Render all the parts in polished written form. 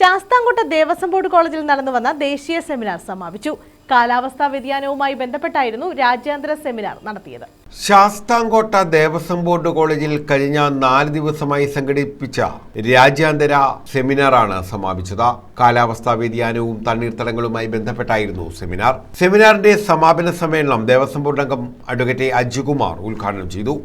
Sasthamkotta Devaswom board കോളേജിൽ നടന്നുവന്ന ദേശീയ seminar സമാപിച്ചു. കാലാവസ്ഥാ വ്യതിയാനവുമായി ബന്ധപ്പെട്ടായിരുന്നു രാജ്യാന്തര സെമിനാർ നടത്തിയത്. ശാസ്താംകോട്ട ദേവസ്വം ബോർഡ് കോളേജിൽ കഴിഞ്ഞ 4 ദിവസമായി സംഘടിപ്പിച്ച രാജ്യാന്തര സെമിനാറാണ് സമാപിച്ചത്. കാലാവസ്ഥാ വ്യതിയാനവും തണ്ണീർത്തടങ്ങളുമായി ബന്ധപ്പെട്ടായിരുന്നു സെമിനാറിന്റെ സമാപന സമ്മേളനം ദേവസ്വം ബോർഡ് അംഗം അഡ്വക്കേറ്റ് അജുകുമാർ ഉദ്ഘാടനം ചെയ്തു.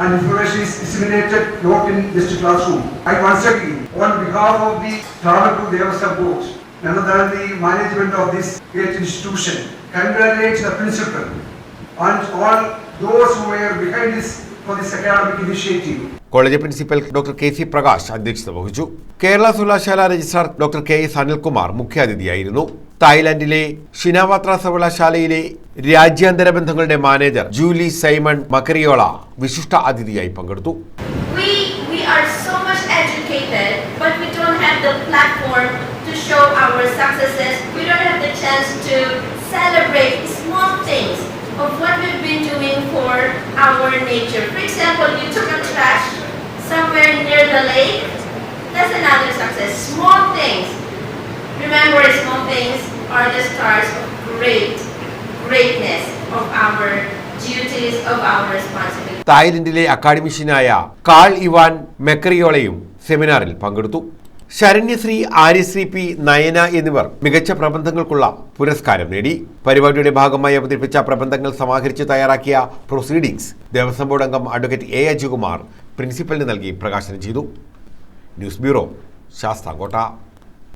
And information is disseminated not in just a classroom. I once again, on behalf of the Travancore Devaswam Board, none other than the management of this great institution, congratulate the principal and all those who were behind this for this academic initiative. College principal doctor K C Prakash അധ്യക്ഷത വഹിച്ചു. കേരള സർവകലാശാല registrar doctor K S Anilkumar മുഖ്യാതിഥിയായിരുന്നു. തായ്ലാന്റിലെ Shinawatra സർവകലാശാലയിലെ രാജ്യാന്തര ബന്ധങ്ങളുടെ manager Julie Simon മക്കറിയോള വിശിഷ്ട അതിഥിയായി പങ്കെടുത്തു. We are so much educated, but we don't have the platform to show our successes. We don't have the chance to celebrate small things of what we've been doing for our nature. For example, you took a trash somewhere near the lake. That's another success. Small things. Remember, small things are the stars of greatness of our duties, of our responsibility. തായ്ലൻഡിലെ അക്കാഡമിഷ്യനായ Carl Ivan മെക്കറിയോളയും സെമിനാറിൽ പങ്കെടുത്തു. ശരണ്യശ്രീ, Aryasree P, Nayana എന്നിവർ മികച്ച പ്രബന്ധങ്ങൾക്കുള്ള പുരസ്കാരം നേടി. പരിപാടിയുടെ ഭാഗമായി അവതരിപ്പിച്ച പ്രബന്ധങ്ങൾ സമാഹരിച്ച് തയ്യാറാക്കിയ പ്രൊസീഡിംഗ്സ് ദേവസ്വം ബോർഡ് അംഗം അഡ്വക്കേറ്റ് എ അജുകുമാർ പ്രിൻസിപ്പലിന് നൽകി പ്രകാശനം ചെയ്തു. News bureau, Sasthamkotta.